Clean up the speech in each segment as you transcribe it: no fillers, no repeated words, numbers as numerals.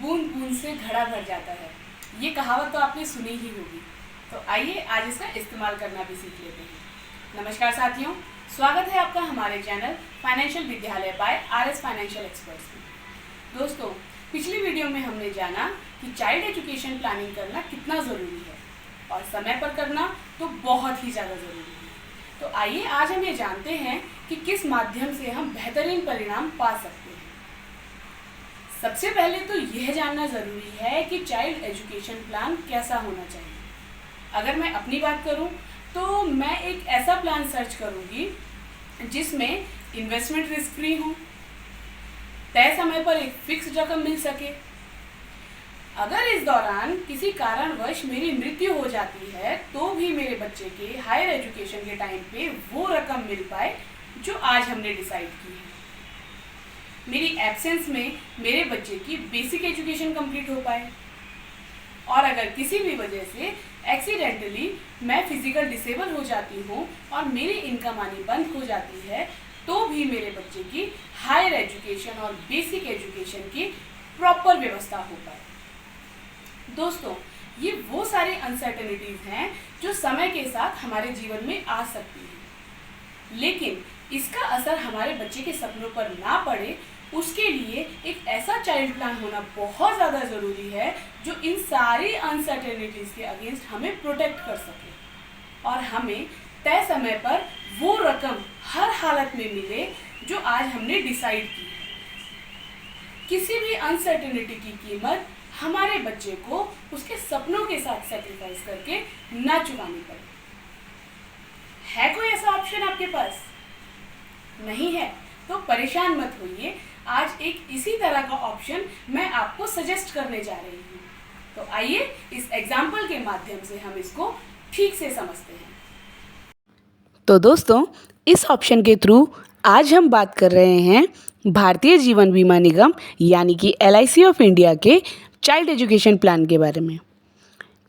बूंद बूंद से घड़ा भर जाता है। ये कहावत तो आपने सुनी ही होगी। तो आइए आज इसका इस्तेमाल करना भी सीख लेते हैं। नमस्कार साथियों, स्वागत है आपका हमारे चैनल फाइनेंशियल विद्यालय बाय आरएस फाइनेंशियल एक्सपर्ट्स में। दोस्तों, पिछली वीडियो में हमने जाना कि चाइल्ड एजुकेशन प्लानिंग करना कितना ज़रूरी है और समय पर करना तो बहुत ही ज़्यादा ज़रूरी है। तो आइए आज हम ये जानते हैं कि किस माध्यम से हम बेहतरीन परिणाम पा सकते हैं। सबसे पहले तो यह जानना ज़रूरी है कि चाइल्ड एजुकेशन प्लान कैसा होना चाहिए। अगर मैं अपनी बात करूं तो मैं एक ऐसा प्लान सर्च करूंगी जिसमें इन्वेस्टमेंट रिस्क फ्री हो, तय समय पर एक फिक्स रकम मिल सके। अगर इस दौरान किसी कारणवश मेरी मृत्यु हो जाती है तो भी मेरे बच्चे के हायर एजुकेशन के टाइम पे वो रकम मिल पाए जो आज हमने डिसाइड की है। मेरी एब्सेंस में मेरे बच्चे की बेसिक एजुकेशन कंप्लीट हो पाए और अगर किसी भी वजह से एक्सीडेंटली मैं फिजिकल डिसेबल हो जाती हूँ और मेरी इनकम आनी बंद हो जाती है तो भी मेरे बच्चे की हायर एजुकेशन और बेसिक एजुकेशन की प्रॉपर व्यवस्था हो पाए। दोस्तों, ये वो सारे अनसर्टेनिटीज हैं जो समय के साथ हमारे जीवन में आ सकती हैं, लेकिन इसका असर हमारे बच्चे के सपनों पर ना पड़े उसके लिए एक ऐसा चाइल्ड प्लान होना बहुत ज़्यादा ज़रूरी है जो इन सारी अनसर्टेनिटीज के अगेंस्ट हमें प्रोटेक्ट कर सके और हमें तय समय पर वो रकम हर हालत में मिले जो आज हमने डिसाइड की है। किसी भी अनसर्टेनिटी की कीमत हमारे बच्चे को उसके सपनों के साथ सेक्रीफाइस करके ना चुकानी पड़े। है कोई ऐसा ऑप्शन आपके पास? नहीं है तो परेशान मत होइए, आज एक इसी तरह का ऑप्शन मैं आपको सजेस्ट करने जा रही हूँ। तो आइए इस एग्जाम्पल के माध्यम से हम इसको ठीक से समझते हैं। तो दोस्तों, इस ऑप्शन के थ्रू आज हम बात कर रहे हैं भारतीय जीवन बीमा निगम यानी कि LIC ऑफ इंडिया के चाइल्ड एजुकेशन प्लान के बारे में।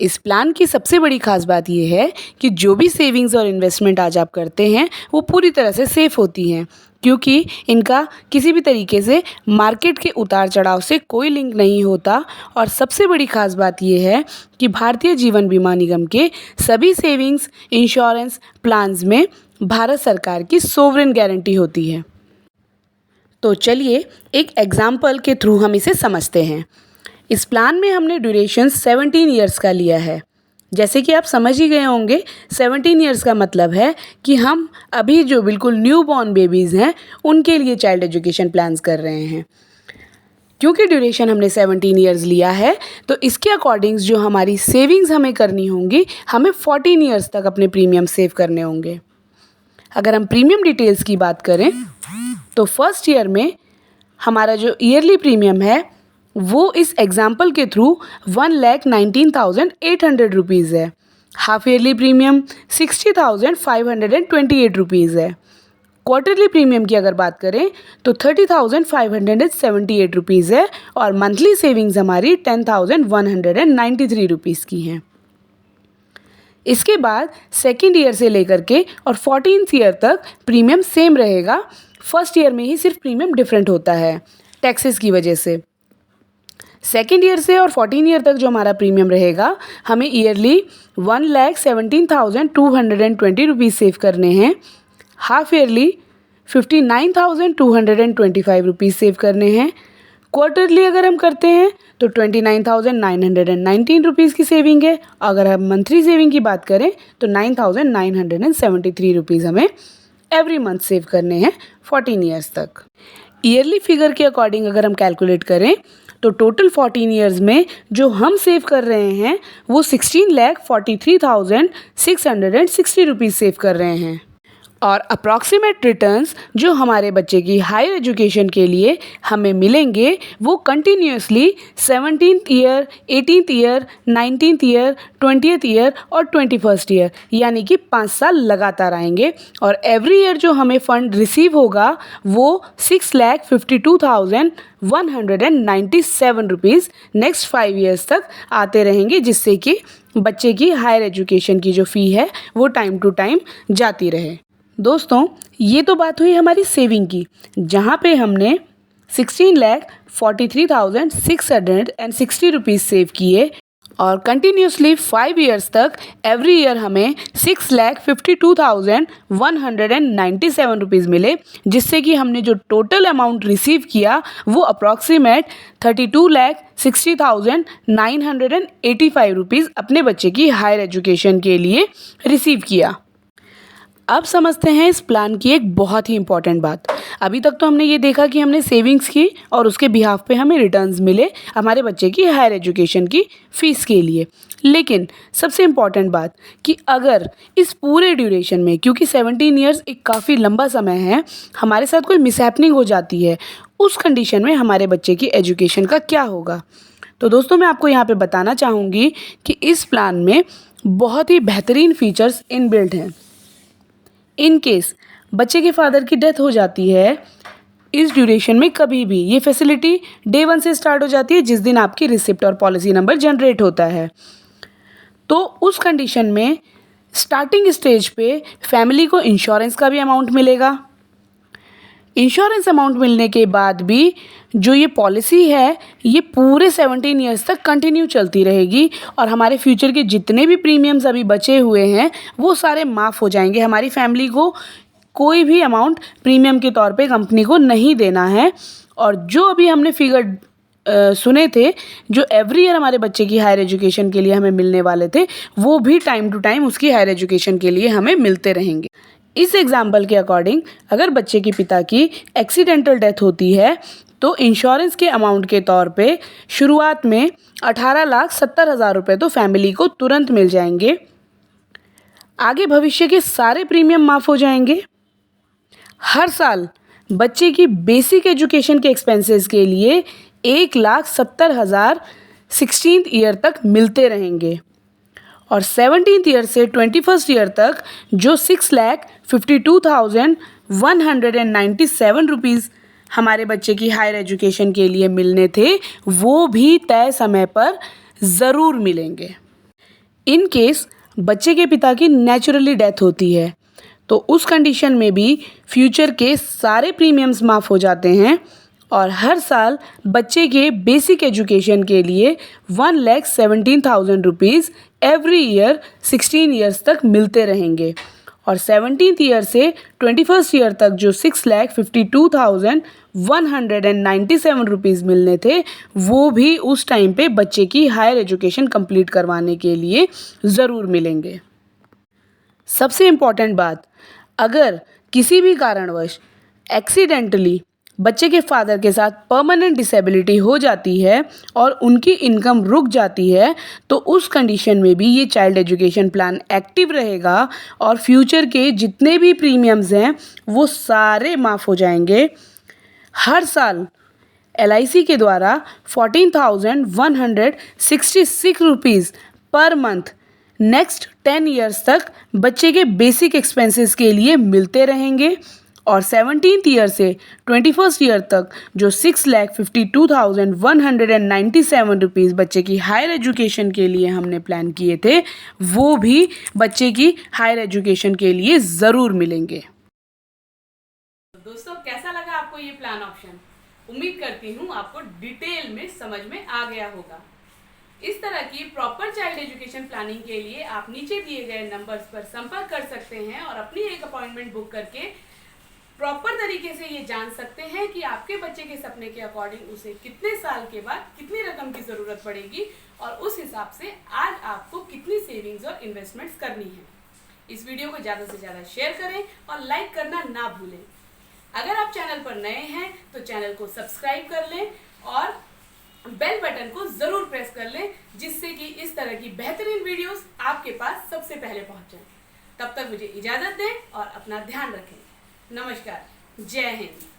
इस प्लान की सबसे बड़ी खास बात यह है कि जो भी सेविंग्स और इन्वेस्टमेंट आज आप करते हैं वो पूरी तरह से सेफ़ होती हैं, क्योंकि इनका किसी भी तरीके से मार्केट के उतार चढ़ाव से कोई लिंक नहीं होता। और सबसे बड़ी खास बात यह है कि भारतीय जीवन बीमा निगम के सभी सेविंग्स इंश्योरेंस प्लान्स में भारत सरकार की सोवरेन गारंटी होती है। तो चलिए एक एग्जाम्पल के थ्रू हम इसे समझते हैं। इस प्लान में हमने ड्यूरेशन 17 ईयर्स का लिया है। जैसे कि आप समझ ही गए होंगे, 17 ईयर्स का मतलब है कि हम अभी जो बिल्कुल न्यू बॉर्न बेबीज़ हैं उनके लिए चाइल्ड एजुकेशन प्लान्स कर रहे हैं। क्योंकि ड्यूरेशन हमने 17 ईयर्स लिया है तो इसके अकॉर्डिंग्स जो हमारी सेविंग्स हमें करनी होंगी, हमें 14 ईयर्स तक अपने प्रीमियम सेव करने होंगे। अगर हम प्रीमियम डिटेल्स की बात करें तो फर्स्ट ईयर में हमारा जो ईयरली प्रीमियम है वो इस एग्जाम्पल के थ्रू 1,19,800 रुपीज़ है। हाफ ईयरली प्रीमियम 60,528 रुपीज़ है। क्वार्टरली प्रीमियम की अगर बात करें तो 30,578 रुपीज़ है और मंथली सेविंग्स हमारी 10,193 रुपीज़ की हैं। इसके बाद सेकेंड ईयर से लेकर के और 14th ईयर तक प्रीमियम सेम रहेगा। फर्स्ट ईयर में ही सिर्फ प्रीमियम डिफरेंट होता है टैक्सेस की वजह से। सेकेंड ईयर से और 14 ईयर तक जो हमारा प्रीमियम रहेगा, हमें ईयरली 1,17,220 रुपीज़ सेव करने हैं। हाफ ईयरली 59,225 रुपीज़ सेव करने हैं। क्वार्टरली अगर हम करते हैं तो 29,919 रुपीज़ की सेविंग है। अगर हम मंथली सेविंग की बात करें तो 9,973 रुपीज़ हमें एवरी मंथ सेव करने हैं 14 ईयर्स तक। ईयरली फिगर के अकॉर्डिंग अगर हम कैलकुलेट करें तो टोटल 14 ईयर्स में जो हम सेव कर रहे हैं वो 16,43,660 रुपीज़ सेव कर रहे हैं। और अप्रॉक्सीमेट रिटर्न्स जो हमारे बच्चे की हायर एजुकेशन के लिए हमें मिलेंगे वो continuously 17th year, 18th year, 19th year, 20th year और 21st ईयर यानी कि 5 साल लगातार आएंगे। और एवरी ईयर जो हमें फ़ंड रिसीव होगा वो 6,52,197 रुपीज़ नेक्स्ट 5 ईयर्स तक आते रहेंगे, जिससे कि बच्चे की हायर एजुकेशन की जो फ़ी है वो टाइम टू टाइम जाती रहे। दोस्तों, ये तो बात हुई हमारी सेविंग की, जहाँ पे हमने 16,43,660 रुपीज़ सेव किए और कंटिन्यूसली 5 ईयर्स तक एवरी ईयर हमें 6,52,197 रुपीज़ मिले, जिससे कि हमने जो टोटल अमाउंट रिसीव किया वो अप्रॉक्सीमेट 32,60,985 रुपीज़ अपने बच्चे की हायर एजुकेशन के लिए रिसीव किया। अब समझते हैं इस प्लान की एक बहुत ही इम्पॉर्टेंट बात। अभी तक तो हमने ये देखा कि हमने सेविंग्स की और उसके बिहाफ पे हमें रिटर्न्स मिले हमारे बच्चे की हायर एजुकेशन की फ़ीस के लिए। लेकिन सबसे इम्पॉर्टेंट बात कि अगर इस पूरे ड्यूरेशन में, क्योंकि 17 ईयर्स एक काफ़ी लंबा समय है, हमारे साथ कोई मिसहैपनिंग हो जाती है, उस कंडीशन में हमारे बच्चे की एजुकेशन का क्या होगा। तो दोस्तों, मैं आपको यहाँ पे बताना चाहूँगी कि इस प्लान में बहुत ही बेहतरीन फीचर्स इनबिल्ट हैं। इन केस बच्चे के फादर की डेथ हो जाती है इस ड्यूरेशन में, कभी भी ये फैसिलिटी डे 1 से स्टार्ट हो जाती है जिस दिन आपकी रिसिप्ट और पॉलिसी नंबर जनरेट होता है। तो उस कंडीशन में स्टार्टिंग स्टेज पे फैमिली को इंश्योरेंस का भी अमाउंट मिलेगा। इंश्योरेंस अमाउंट मिलने के बाद भी जो ये पॉलिसी है ये पूरे 17 ईयर्स तक कंटिन्यू चलती रहेगी और हमारे फ्यूचर के जितने भी प्रीमियम्स अभी बचे हुए हैं वो सारे माफ़ हो जाएंगे। हमारी फैमिली को कोई भी अमाउंट प्रीमियम के तौर पे कंपनी को नहीं देना है। और जो अभी हमने फिगर सुने थे जो एवरी ईयर हमारे बच्चे की हायर एजुकेशन के लिए हमें मिलने वाले थे, वो भी टाइम टू टाइम उसकी हायर एजुकेशन के लिए हमें मिलते रहेंगे। इस एग्जाम्पल के अकॉर्डिंग अगर बच्चे के पिता की एक्सीडेंटल डेथ होती है तो इंश्योरेंस के अमाउंट के तौर पे शुरुआत में 18,70,000 रुपये तो फैमिली को तुरंत मिल जाएंगे। आगे भविष्य के सारे प्रीमियम माफ़ हो जाएंगे। हर साल बच्चे की बेसिक एजुकेशन के एक्सपेंसेस के लिए 1,70,000 16th ईयर तक मिलते रहेंगे और 17th ईयर से 21st ईयर तक जो 6,52,197 रुपीज़ हमारे बच्चे की हायर एजुकेशन के लिए मिलने थे वो भी तय समय पर ज़रूर मिलेंगे। इन केस बच्चे के पिता की नेचुरली डेथ होती है तो उस कंडीशन में भी फ्यूचर के सारे प्रीमियम्स माफ़ हो जाते हैं और हर साल बच्चे के बेसिक एजुकेशन के लिए 1,17,000 रुपीज़ एवरी ईयर 16 ईयर्स तक मिलते रहेंगे और 17th ईयर से 21st ईयर तक जो 6,52,197 रुपीज़ मिलने थे वो भी उस टाइम पे बच्चे की हायर एजुकेशन कंप्लीट करवाने के लिए ज़रूर मिलेंगे। सबसे इम्पॉर्टेंट बात, अगर किसी भी कारणवश एक्सीडेंटली बच्चे के फादर के साथ परमानेंट डिसेबिलिटी हो जाती है और उनकी इनकम रुक जाती है तो उस कंडीशन में भी ये चाइल्ड एजुकेशन प्लान एक्टिव रहेगा और फ्यूचर के जितने भी प्रीमियम्स हैं वो सारे माफ़ हो जाएंगे। हर साल LIC के द्वारा 14,166 rupees per month next 10 years तक बच्चे के बेसिक एक्सपेंसेस के लिए मिलते रहेंगे और 17th ईयर से 21st ईयर तक जो 6,52,197 रुपीज़ बच्चे की हायर एजुकेशन के लिए हमने प्लान किए थे वो भी बच्चे की हायर एजुकेशन के लिए ज़रूर मिलेंगे। दोस्तों, कैसा लगा आपको ये प्लान ऑप्शन? उम्मीद करती हूँ आपको डिटेल में समझ में आ गया होगा। इस तरह की प्रॉपर चाइल्ड एजुकेशन प्लानिंग के लिए आप नीचे दिए गए नंबर्स पर संपर्क कर सकते हैं और अपनी एक अपॉइंटमेंट बुक करके प्रॉपर तरीके से ये जान सकते हैं कि आपके बच्चे के सपने के अकॉर्डिंग उसे कितने साल के बाद कितनी रकम की ज़रूरत पड़ेगी और उस हिसाब से आज आपको कितनी सेविंग्स और इन्वेस्टमेंट्स करनी है। इस वीडियो को ज़्यादा से ज़्यादा शेयर करें और लाइक करना ना भूलें। अगर आप चैनल पर नए हैं तो चैनल को सब्सक्राइब कर लें और बेल बटन को ज़रूर प्रेस कर लें जिससे कि इस तरह की बेहतरीन वीडियोस आपके पास सबसे पहले पहुंचें। तब तक मुझे इजाज़त दें और अपना ध्यान रखें। नमस्कार, जय हिंद।